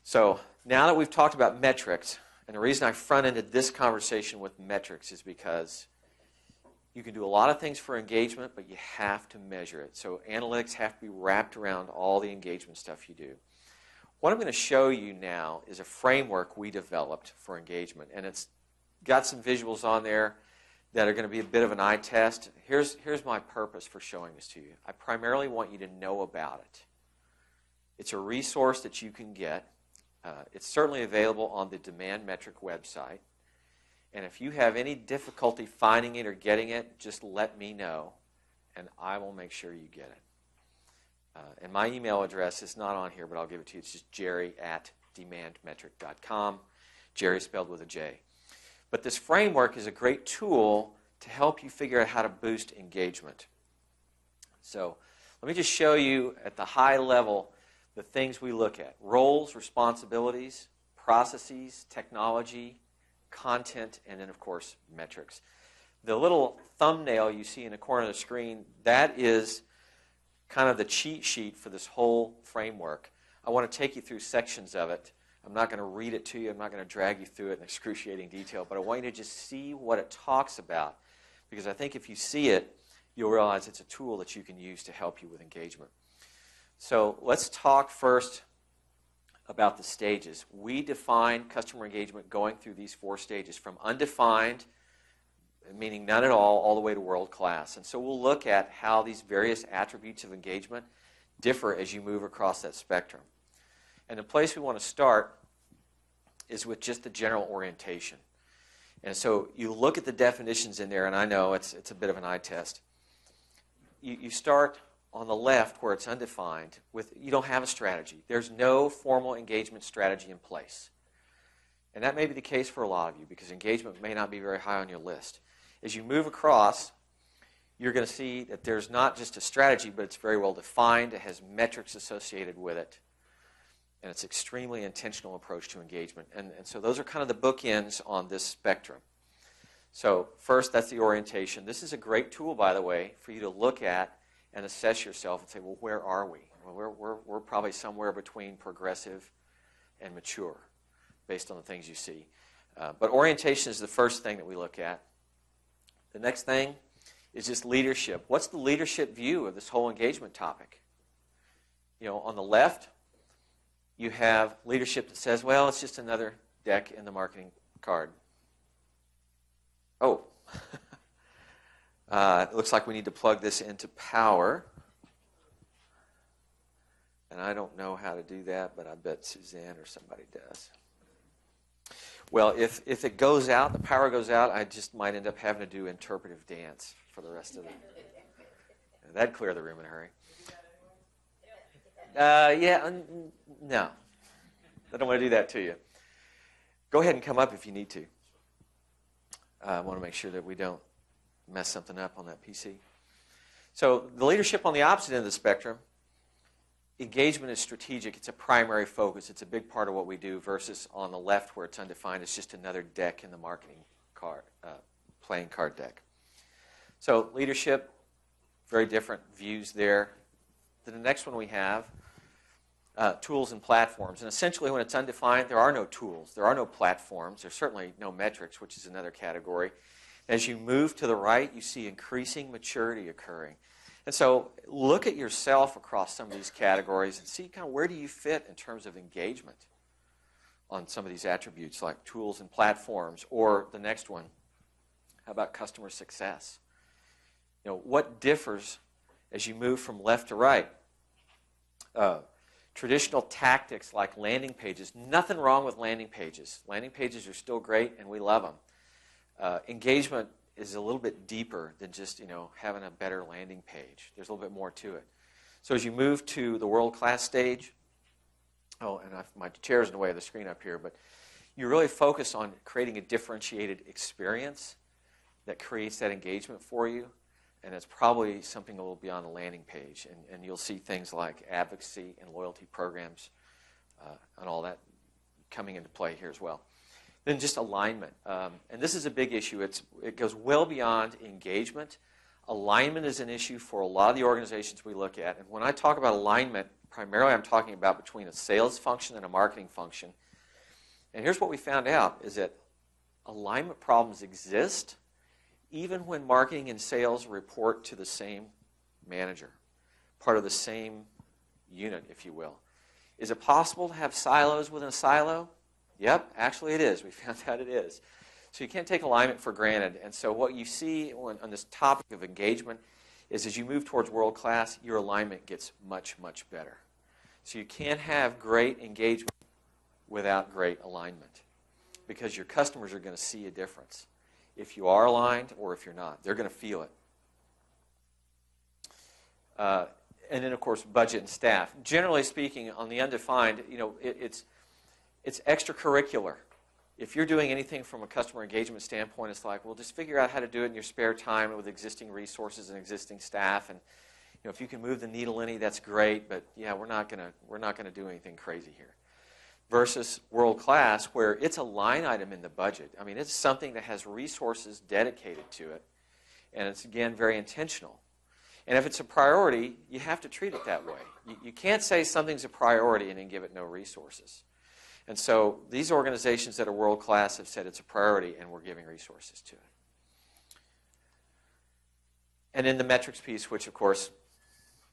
So now that we've talked about metrics, and the reason I front-ended this conversation with metrics is because you can do a lot of things for engagement, but you have to measure it. So analytics have to be wrapped around all the engagement stuff you do. What I'm going to show you now is a framework we developed for engagement, and it's got some visuals on there that are going to be a bit of an eye test. Here's my purpose for showing this to you. I primarily want you to know about it. It's a resource that you can get. It's certainly available on the Demand Metric website. And if you have any difficulty finding it or getting it, just let me know, and I will make sure you get it. And my email address is not on here, but I'll give it to you. It's just jerry@demandmetric.com. Jerry spelled with a J. But this framework is a great tool to help you figure out how to boost engagement. So let me just show you at the high level the things we look at. Roles, responsibilities, processes, technology, content, and then, of course, metrics. The little thumbnail you see in the corner of the screen, that is kind of the cheat sheet for this whole framework. I want to take you through sections of it. I'm not going to read it to you. I'm not going to drag you through it in excruciating detail, but I want you to just see what it talks about, because I think if you see it, you'll realize it's a tool that you can use to help you with engagement. So let's talk first about the stages. We define customer engagement going through these 4 stages, from undefined, meaning none at all the way to world-class. And so we'll look at how these various attributes of engagement differ as you move across that spectrum. And the place we want to start is with just the general orientation. And so you look at the definitions in there, and I know it's a bit of an eye test. You start on the left where it's undefined with you don't have a strategy. There's no formal engagement strategy in place. And that may be the case for a lot of you because engagement may not be very high on your list. As you move across, you're going to see that there's not just a strategy, but it's very well defined. It has metrics associated with it. And it's an extremely intentional approach to engagement. And so those are kind of the bookends on this spectrum. So first, that's the orientation. This is a great tool, by the way, for you to look at and assess yourself and say, well, where are we? Well, we're probably somewhere between progressive and mature based on the things you see. But orientation is the first thing that we look at. The next thing is just leadership. What's the leadership view of this whole engagement topic? On the left, you have leadership that says, well, it's just another deck in the marketing card. Oh. It looks like we need to plug this into power. And I don't know how to do that, but I bet Suzanne or somebody does. Well, if it goes out, the power goes out, I just might end up having to do interpretive dance for the rest of it. That'd clear the room in a hurry. No. I don't want to do that to you. Go ahead and come up if you need to. I want to make sure that we don't mess something up on that PC. So the leadership on the opposite end of the spectrum, engagement is strategic. It's a primary focus. It's a big part of what we do versus on the left where it's undefined. It's just another deck in the marketing card, playing card deck. So leadership, very different views there. Then the next one we have, tools and platforms. And essentially when it's undefined, there are no tools. There are no platforms. There's certainly no metrics, which is another category. As you move to the right, you see increasing maturity occurring. And so look at yourself across some of these categories and see kind of where do you fit in terms of engagement on some of these attributes like tools and platforms, or the next one, how about customer success? You know, what differs as you move from left to right? Traditional tactics like landing pages, nothing wrong with landing pages. Landing pages are still great and we love them. Engagement is a little bit deeper than just, having a better landing page. There's a little bit more to it. So as you move to the world-class stage, my chair's in the way of the screen up here, but you really focus on creating a differentiated experience that creates that engagement for you, and it's probably something a little beyond the landing page. And you'll see things like advocacy and loyalty programs and all that coming into play here as well. Then just alignment. And this is a big issue. It goes well beyond engagement. Alignment is an issue for a lot of the organizations we look at. And when I talk about alignment, primarily I'm talking about between a sales function and a marketing function. And here's what we found out is that alignment problems exist even when marketing and sales report to the same manager, part of the same unit, if you will. Is it possible to have silos within a silo? Yep, actually it is. We found out it is. So you can't take alignment for granted. And so what you see on this topic of engagement is as you move towards world class, your alignment gets much, much better. So you can't have great engagement without great alignment because your customers are going to see a difference. If you are aligned or if you're not, they're going to feel it. And then, of course, budget and staff. Generally speaking, on the undefined, it's extracurricular. If you're doing anything from a customer engagement standpoint, it's like, well, just figure out how to do it in your spare time with existing resources and existing staff. And if you can move the needle any, that's great. But yeah, we're not gonna do anything crazy here. Versus world class, where it's a line item in the budget. I mean, it's something that has resources dedicated to it, and it's again very intentional. And if it's a priority, you have to treat it that way. You can't say something's a priority and then give it no resources. And so these organizations that are world-class have said it's a priority and we're giving resources to it. And then the metrics piece, which, of course,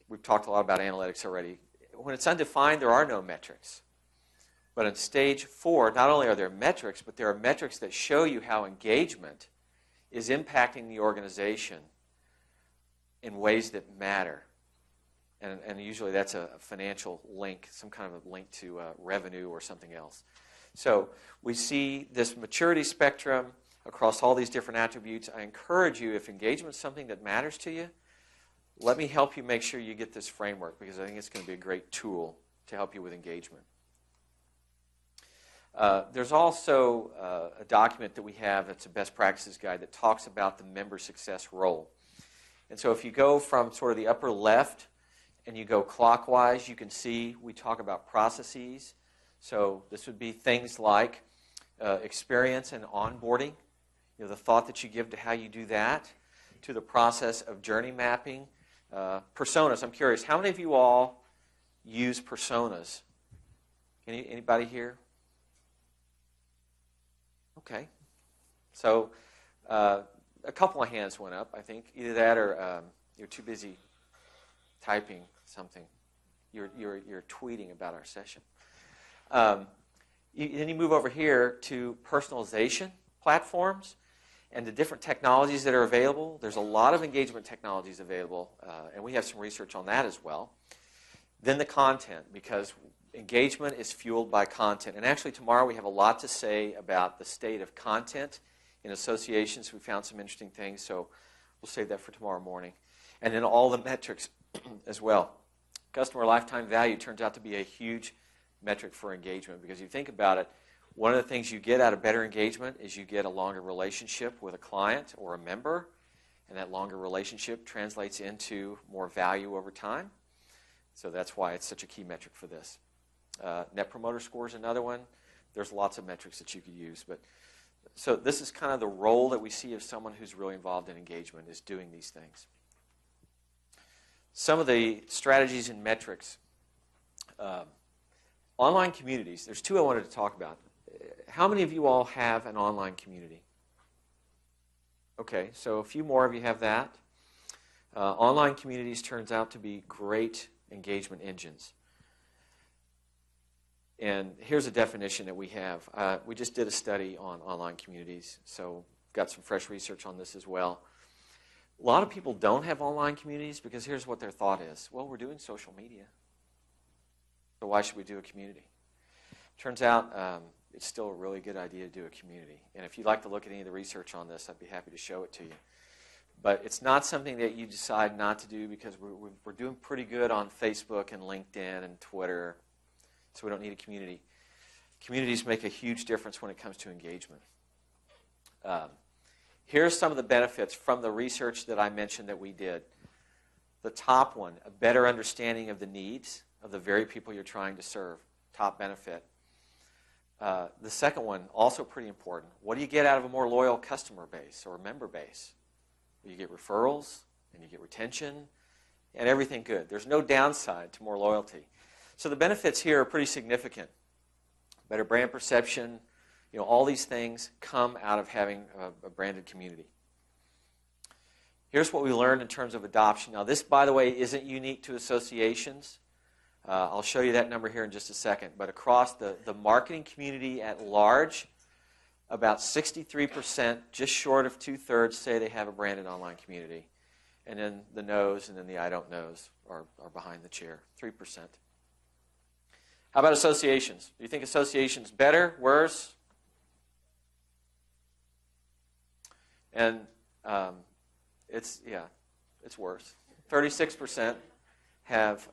we've talked a lot about analytics already. When it's undefined, there are no metrics. But in stage 4, not only are there metrics, but there are metrics that show you how engagement is impacting the organization in ways that matter. And usually that's a financial link, some kind of a link to revenue or something else. So we see this maturity spectrum across all these different attributes. I encourage you, if engagement is something that matters to you, let me help you make sure you get this framework because I think it's going to be a great tool to help you with engagement. There's also a document that we have that's a best practices guide that talks about the member success role. And so if you go from sort of the upper left and you go clockwise, you can see we talk about processes. So this would be things like experience and onboarding, the thought that you give to how you do that, to the process of journey mapping. Personas, I'm curious, how many of you all use personas? Anybody here? Okay. So a couple of hands went up, I think. Either that or you're too busy typing something. You're tweeting about our session. Then you move over here to personalization platforms and the different technologies that are available. There's a lot of engagement technologies available, and we have some research on that as well. Then the content, because engagement is fueled by content. And actually tomorrow we have a lot to say about the state of content in associations. We found some interesting things, so we'll save that for tomorrow morning. And then all the metrics as well. Customer lifetime value turns out to be a huge metric for engagement, because you think about it, one of the things you get out of better engagement is you get a longer relationship with a client or a member, and that longer relationship translates into more value over time. So that's why it's such a key metric for this. Net Promoter Score is another one. There's lots of metrics that you could use. So this is kind of the role that we see of someone who's really involved in engagement, is doing these things. Some of the strategies and metrics. Online communities. There's two I wanted to talk about. How many of you all have an online community? Okay, so a few more of you have that. Online communities turns out to be great engagement engines. And here's a definition that we have. We just did a study on online communities, so got some fresh research on this as well. A lot of people don't have online communities because here's what their thought is. Well, we're doing social media, so why should we do a community? Turns out it's still a really good idea to do a community. And if you'd like to look at any of the research on this, I'd be happy to show it to you. But it's not something that you decide not to do because we're doing pretty good on Facebook and LinkedIn and Twitter, so we don't need a community. Communities make a huge difference when it comes to engagement. Here's some of the benefits from the research that I mentioned that we did. The top one, a better understanding of the needs of the very people you're trying to serve. Top benefit. The second one, also pretty important. What do you get out of a more loyal customer base or member base? You get referrals, and you get retention, and everything good. There's no downside to more loyalty. So the benefits here are pretty significant. Better brand perception, all these things come out of having a branded community. Here's what we learned in terms of adoption. Now this, by the way, isn't unique to associations. I'll show you that number here in just a second. But across the marketing community at large, about 63%, just short of 2/3, say they have a branded online community. And then the no's and then the I don't knows are behind the chair, 3%. How about associations? Do you think associations better, worse? And it's worse. 36% have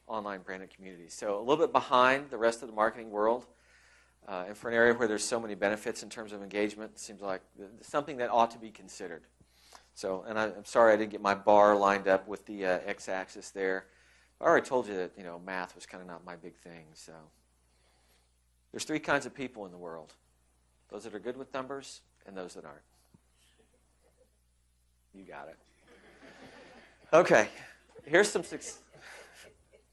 online branded communities. So a little bit behind the rest of the marketing world. And for an area where there's so many benefits in terms of engagement, it seems like something that ought to be considered. So, and I'm sorry I didn't get my bar lined up with the x-axis there. I already told you that math was kind of not my big thing. So there's three kinds of people in the world: those that are good with numbers and those that aren't. You got it. Okay, here's some.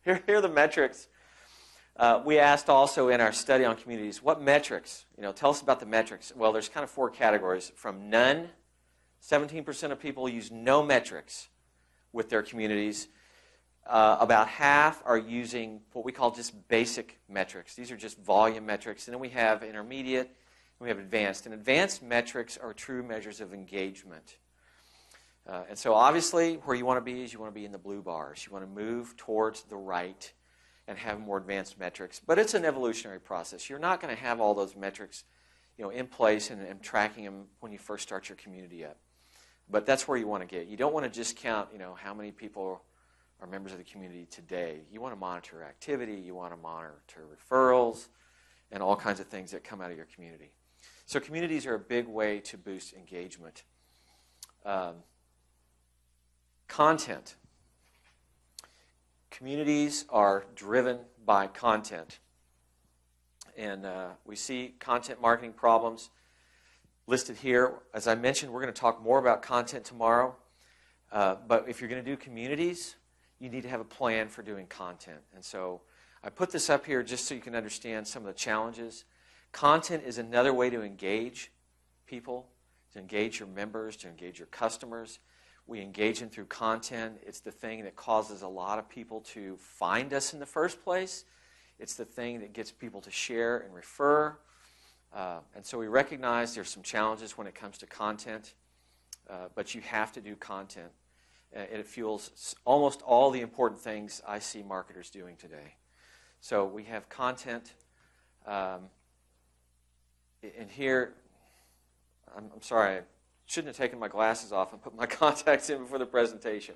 Here are the metrics. We asked also in our study on communities, what metrics? Tell us about the metrics. Well, there's kind of 4 categories. From none, 17% of people use no metrics with their communities. About half are using what we call just basic metrics. These are just volume metrics. And then we have intermediate, and we have advanced. And advanced metrics are true measures of engagement. And so obviously where you want to be is you want to be in the blue bars. You want to move towards the right and have more advanced metrics. But it's an evolutionary process. You're not going to have all those metrics in place and tracking them when you first start your community up. But that's where you want to get. You don't want to just count how many people are members of the community today. You want to monitor activity. You want to monitor referrals and all kinds of things that come out of your community. So communities are a big way to boost engagement. Content. Communities are driven by content. And we see content marketing problems listed here. As I mentioned, we're going to talk more about content tomorrow. But if you're going to do communities, you need to have a plan for doing content. And so I put this up here just so you can understand some of the challenges. Content is another way to engage people, to engage your members, to engage your customers. We engage them through content. It's the thing that causes a lot of people to find us in the first place. It's the thing that gets people to share and refer. And so we recognize there's some challenges when it comes to content, but you have to do content. It fuels almost all the important things I see marketers doing today. So we have content. And here, I'm sorry, I shouldn't have taken my glasses off and put my contacts in before the presentation.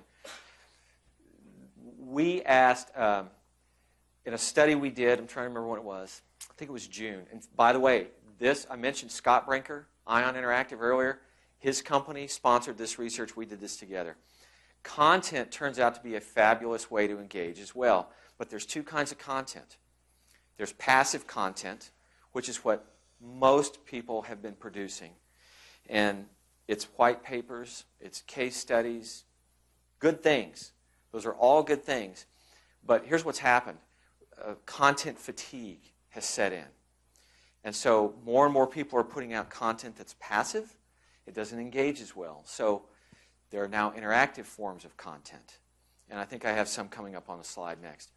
We asked, in a study we did, I'm trying to remember when it was, I think it was June. And by the way, I mentioned Scott Brinker, Ion Interactive earlier. His company sponsored this research. We did this together. Content turns out to be a fabulous way to engage as well. But there's two kinds of content. There's passive content, which is what most people have been producing. And it's white papers, it's case studies, good things. Those are all good things. But here's what's happened. Content fatigue has set in. And so more and more people are putting out content that's passive. It doesn't engage as well. So there are now interactive forms of content. And I think I have some coming up on the slide next.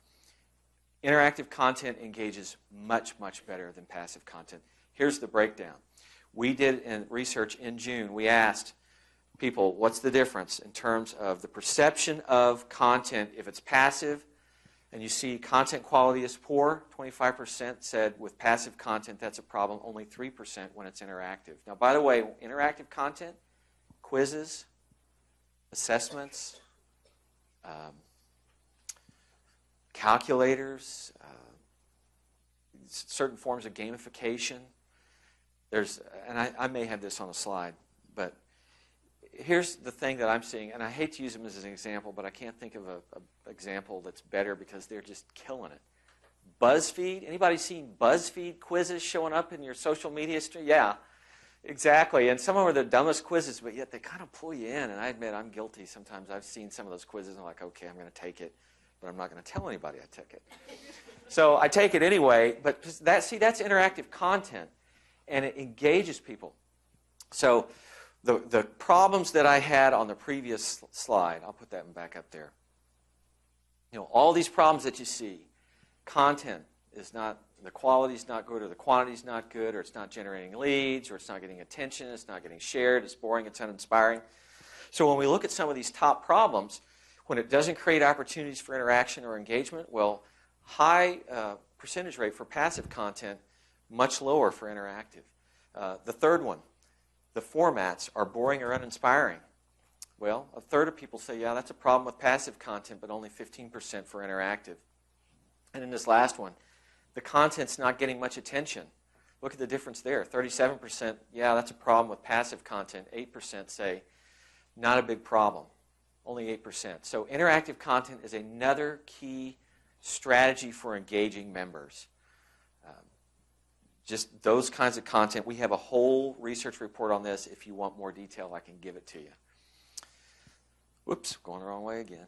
Interactive content engages much, much better than passive content. Here's the breakdown. We did in research in June. We asked people, what's the difference in terms of the perception of content if it's passive? And you see content quality is poor. 25% said with passive content that's a problem. Only 3% when it's interactive. Now, by the way, interactive content, quizzes, assessments, calculators, certain forms of gamification. And I may have this on a slide, but here's the thing that I'm seeing, and I hate to use them as an example, but I can't think of an example that's better because they're just killing it. BuzzFeed, anybody seen BuzzFeed quizzes showing up in your social media stream? Yeah, exactly. And some of them are the dumbest quizzes, but yet they kind of pull you in. And I admit I'm guilty. Sometimes I've seen some of those quizzes and I'm like, okay, I'm going to take it, but I'm not going to tell anybody I took it. So I take it anyway, but that's interactive content, and it engages people. So the problems that I had on the previous slide, I'll put that back up there. All these problems that you see, content is not, the quality is not good, or the quantity is not good, or it's not generating leads, or it's not getting attention, it's not getting shared, it's boring, it's uninspiring. So when we look at some of these top problems, when it doesn't create opportunities for interaction or engagement, well, high percentage rate for passive content, much lower for interactive. The third one, the formats are boring or uninspiring. Well, a third of people say, yeah, that's a problem with passive content, but only 15% for interactive. And in this last one, the content's not getting much attention. Look at the difference there. 37%, yeah, that's a problem with passive content. 8% say, not a big problem. Only 8%. So interactive content is another key strategy for engaging members. Just those kinds of content. We have a whole research report on this. If you want more detail, I can give it to you. Whoops, going the wrong way again.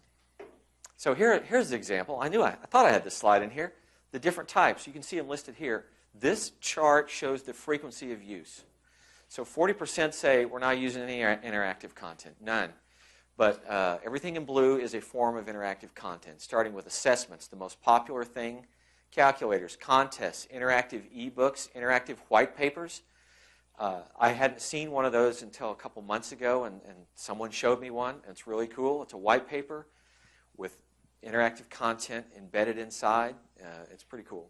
So here's the example. I thought I had this slide in here. The different types. You can see them listed here. This chart shows the frequency of use. So 40% say we're not using any interactive content. None. But everything in blue is a form of interactive content, starting with assessments, the most popular thing, calculators, contests, interactive e-books, interactive white papers. I hadn't seen one of those until a couple months ago, and someone showed me one. And it's really cool. It's a white paper with interactive content embedded inside. It's pretty cool.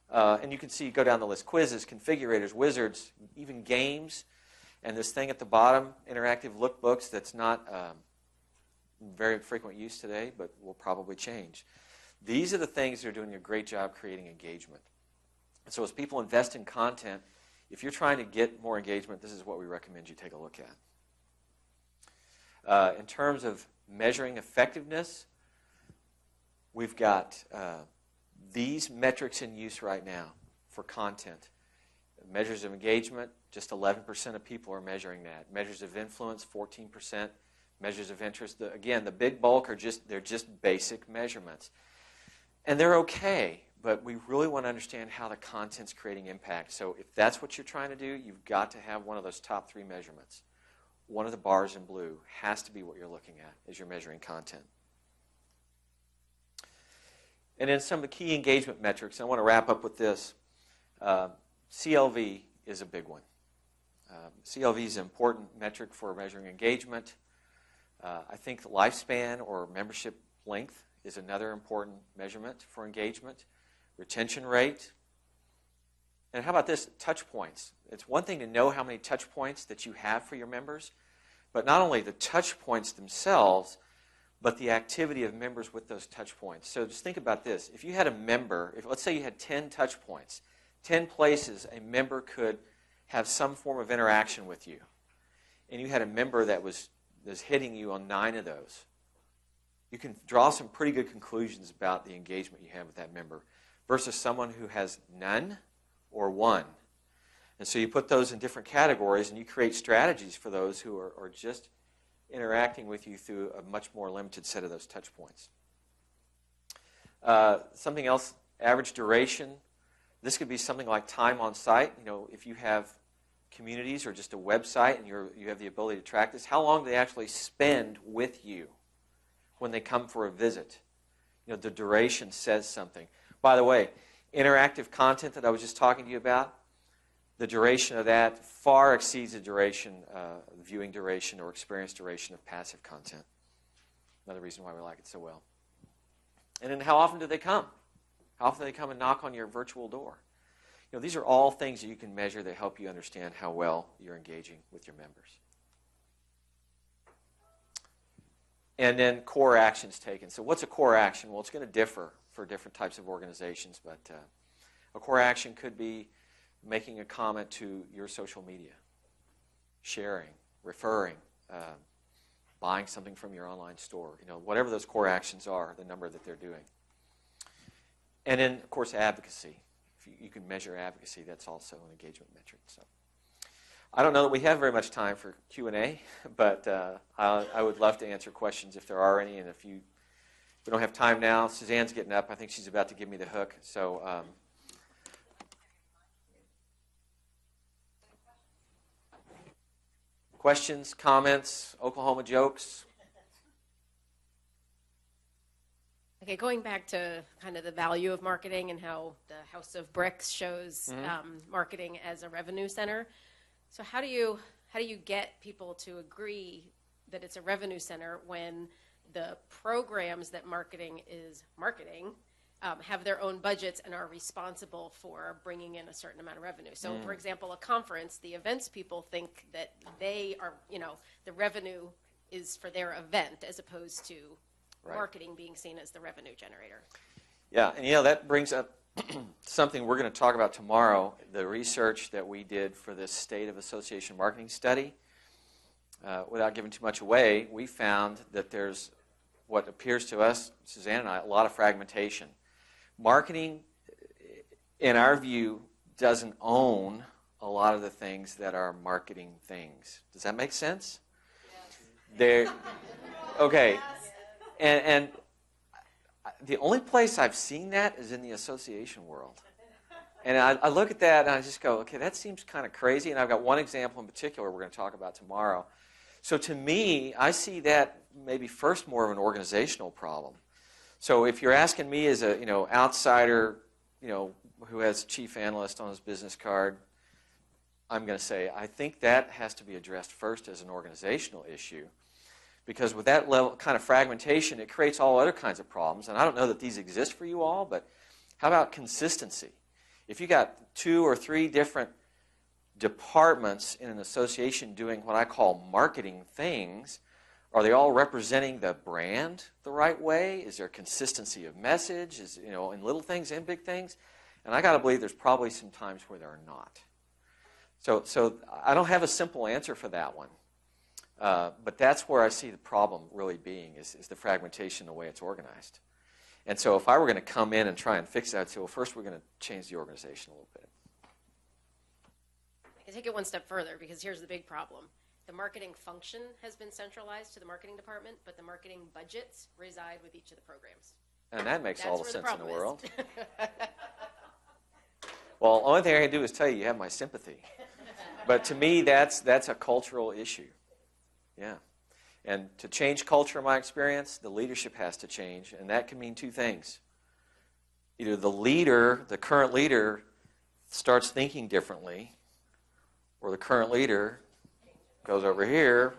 And you can see, go down the list, quizzes, configurators, wizards, even games. And this thing at the bottom, interactive lookbooks, that's not very frequent use today, but will probably change. These are the things that are doing a great job creating engagement. And so as people invest in content, if you're trying to get more engagement, this is what we recommend you take a look at. In terms of measuring effectiveness, we've got these metrics in use right now for content. Measures of engagement, just 11% of people are measuring that. Measures of influence, 14%. Measures of interest, again, the big bulk they're just basic measurements. And they're okay, but we really want to understand how the content's creating impact. So if that's what you're trying to do, you've got to have one of those top 3 measurements. One of the bars in blue has to be what you're looking at as you're measuring content. And then some of the key engagement metrics. I want to wrap up with this. CLV is a big one. CLV is an important metric for measuring engagement. I think the lifespan or membership length is another important measurement for engagement. Retention rate. And how about this? Touch points. It's one thing to know how many touch points that you have for your members, but not only the touch points themselves, but the activity of members with those touch points. So just think about this. If you had a member, let's say you had 10 touch points, 10 places a member could have some form of interaction with you, and you had a member that was hitting you on 9 of those, you can draw some pretty good conclusions about the engagement you have with that member versus someone who has none or 1. And so you put those in different categories, and you create strategies for those who are just interacting with you through a much more limited set of those touch points. Something else, average duration. This could be something like time on site. You know, if you have communities or just a website and you have the ability to track this, how long do they actually spend with you when they come for a visit? You know, the duration says something. By the way, interactive content that I was just talking to you about, the duration of that far exceeds the duration, viewing duration or experience duration of passive content. Another reason why we like it so well. And then how often do they come? How often do they come and knock on your virtual door? You know, these are all things that you can measure that help you understand how well you're engaging with your members. And then core actions taken. So what's a core action? Well, it's going to differ for different types of organizations, but a core action could be making a comment to your social media, sharing, referring, buying something from your online store, you know, whatever those core actions are, the number that they're doing. And then, of course, advocacy. If you can measure advocacy, that's also an engagement metric. So, I don't know that we have very much time for Q&A, but I would love to answer questions if there are any. And if we don't have time now, Suzanne's getting up. I think she's about to give me the hook. So, questions, comments, Oklahoma jokes? Okay, going back to kind of the value of marketing and how the House of Bricks shows marketing as a revenue center. So how do you get people to agree that it's a revenue center when the programs that marketing is marketing have their own budgets and are responsible for bringing in a certain amount of revenue? So, for example, a conference, the events people think that they are, you know, the revenue is for their event as opposed to marketing being seen as the revenue generator. Yeah, and you know, that brings up something we're going to talk about tomorrow, the research that we did for this State of Association Marketing Study. Without giving too much away, we found that there's what appears to us, Suzanne and I, a lot of fragmentation. Marketing, in our view, doesn't own a lot of the things that are marketing things. Does that make sense? Yes. Okay. And the only place I've seen that is in the association world. And I look at that and I just go, okay, that seems kind of crazy. And I've got one example in particular we're going to talk about tomorrow. So to me, I see that maybe first more of an organizational problem. So if you're asking me as a outsider, who has chief analyst on his business card, I'm going to say I think that has to be addressed first as an organizational issue. Because with that level kind of fragmentation, it creates all other kinds of problems. And I don't know that these exist for you all, but how about consistency? If you got 2 or 3 different departments in an association doing what I call marketing things, are they all representing the brand the right way? Is there consistency of message? Is, in little things and big things? And I got to believe there's probably some times where there are not. So I don't have a simple answer for that one. But that's where I see the problem really being is the fragmentation, the way it's organized. And so if I were going to come in and try and fix that, I'd say, well, first we're going to change the organization a little bit. I can take it one step further because here's the big problem. The marketing function has been centralized to the marketing department, but the marketing budgets reside with each of the programs. And that makes all the sense in the world. Is. Well, the only thing I can do is tell you have my sympathy. But to me, that's a cultural issue. Yeah. And to change culture, in my experience, the leadership has to change. And that can mean 2 things. either the leader, the current leader, starts thinking differently, or the current leader goes over here,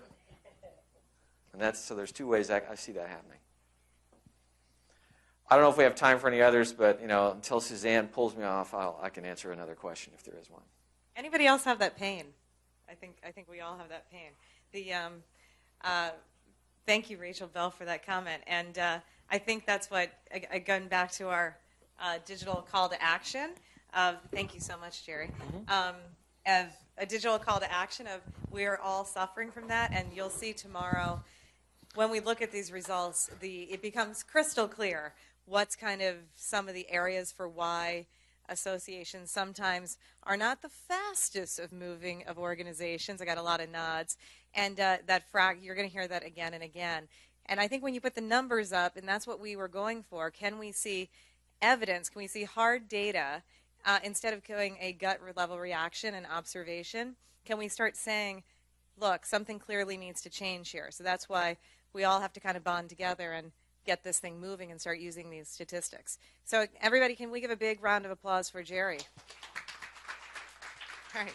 and so there's two ways I see that happening. I don't know if we have time for any others, but until Suzanne pulls me off, I can answer another question if there is one. Anybody else have that pain? I think we all have that pain. Thank you, Rachel Bell, for that comment. And I think that's what, going back to our digital call to action. Thank you so much, Jerry. Of a digital call to action of we are all suffering from that, and you'll see tomorrow when we look at these results, it becomes crystal clear what's kind of some of the areas for why associations sometimes are not the fastest of moving of organizations. I got a lot of nods. And you're going to hear that again and again. And I think when you put the numbers up, and that's what we were going for, can we see evidence, can we see hard data, instead of going a gut level reaction and observation, can we start saying, look, something clearly needs to change here. So that's why we all have to kind of bond together and get this thing moving and start using these statistics. So everybody, can we give a big round of applause for Jerry? All right.